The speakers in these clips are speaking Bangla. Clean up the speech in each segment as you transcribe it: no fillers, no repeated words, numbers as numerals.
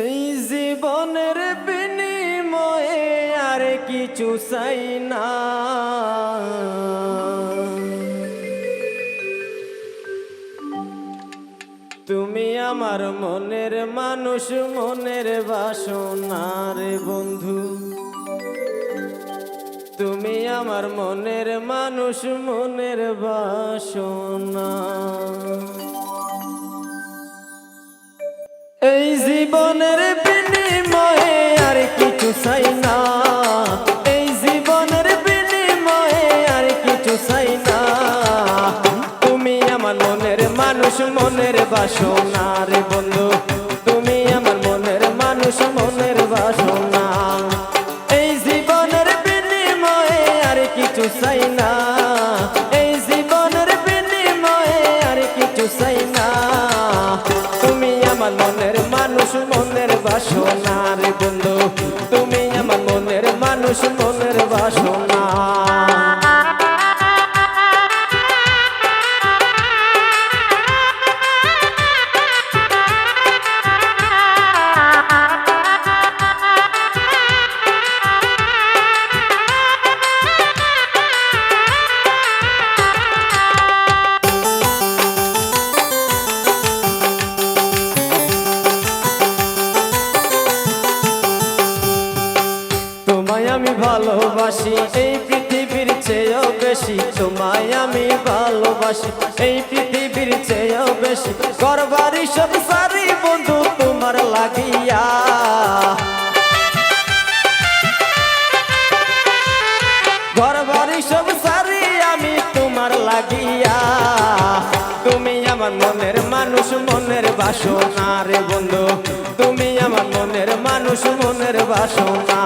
এই জীবনের বিনিময়ে আর কিছু চাই না, তুমি আমার মনের মানুষ, মনের বাসনা রে বন্ধু। তুমি আমার মনের মানুষ, মনের বাসনা। এই জীবনের বিনিময়ে আর কিছু চাই না, এই জীবনের বিনিময়ে আর কিছু চাই না, তুমি আমার মনের মানুষ, মনের বাসনা রে বন্ধু। তুমি আমার মনের মানুষ, মনের বাসনা। এই জীবনের বিনিময়ে আর কিছু চাই না, এই জীবনের বিনিময়ে আর কিছু চাই না, তুমি আমার মনের মানুষ, মনের বাসনা রে বন্ধু। তুমি আমার মনের মানুষ, মনের বাসনা। তোমায় আমি ভালোবাসি এই পৃথিবীর চেয়েও বেশি, তোমায় আমি ভালোবাসি এই পৃথিবীর চেয়েও বেশি। ঘরবাড়ি সব সারি বন্ধু তোমার লাগিয়া, ঘরবাড়ি সব সারি আমি তোমার লাগিয়া। তুমি আমার মনের মানুষ, মনের বাসনা রে বন্ধু। তুমি আমার মনের মানুষ, মনের বাসনা।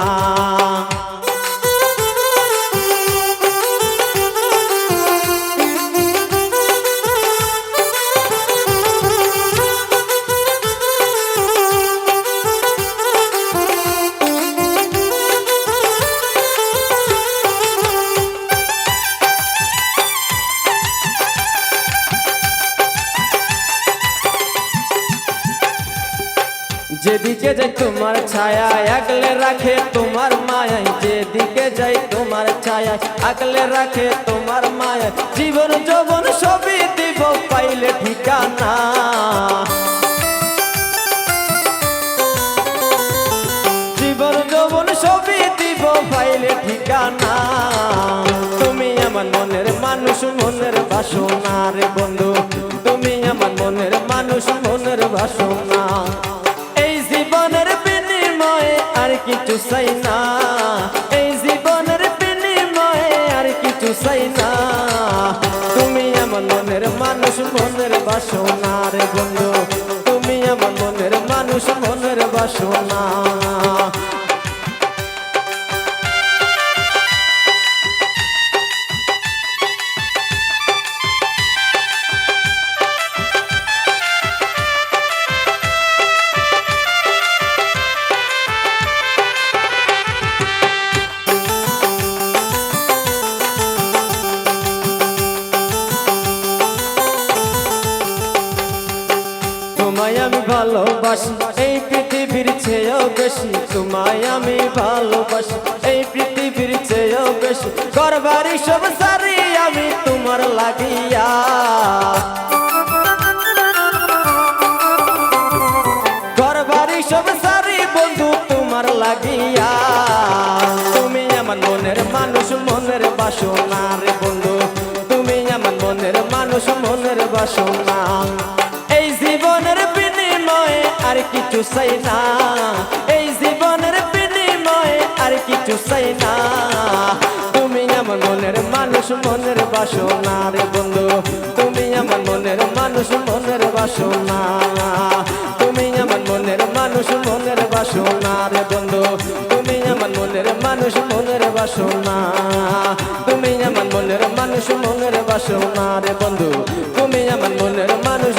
যেদিকে যাই তোমার ছায়া আগলে রাখে তোমার মায়া, যেদিকে যাই তোমার ছায়া আগলে রাখে তোমার মায়া। জীবন যৌবন সবই দিব পাইলে ঠিকানা, জীবন যৌবন সবই দিব পাইলে ঠিকানা। তুমি আমার মনের মানুষ, মনের বাসনা রে বন্ধু। তুমি আমার মনের মানুষ, মনের বাসনা। জীবনের বিনিময়ে আর কিছু চাই না, এই জীবনের বিনিময়ে আর কিছু চাই না, তুমি আমার মনের মানুষ, মনের বাসনা রে বন্ধু। তুমি আমার মনের মানুষ, মনের বাসনা। তোমায় আমি ভালোবাসি এই পৃথিবীর চেয়েও বেশি, তোমায় আমি ভালোবাসি এই পৃথিবীর চেয়েও বেশি। ঘরবাড়ি সব সারি আমি তোমার লাগিয়া, ঘরবাড়ি সব সারি বন্ধু তোমার লাগিয়া। তুমি আমার মনের মানুষ, মনের বাসনা রে বন্ধু। তুমি আমার মনের মানুষ, মনের বাসনা। এই জীবনের বিনিময়ে আর কিছু চাই না, এই জীবনের বিনিময়ে আর কিছু চাই না, তুমি আমার মনের মানুষ, মনের বাসনা রে বন্ধু। তুমি আমার মনের মানুষ, মনের বাসনা। তুমি আমার মনের মানুষ, মনের বাসনা রে বন্ধু। তুমি আমার মনের মানুষ, মনের বাসনা। তুমি আমার মনের মানুষ, মনের বাসনা রে বন্ধু। তুমি আমার মনের মানুষ।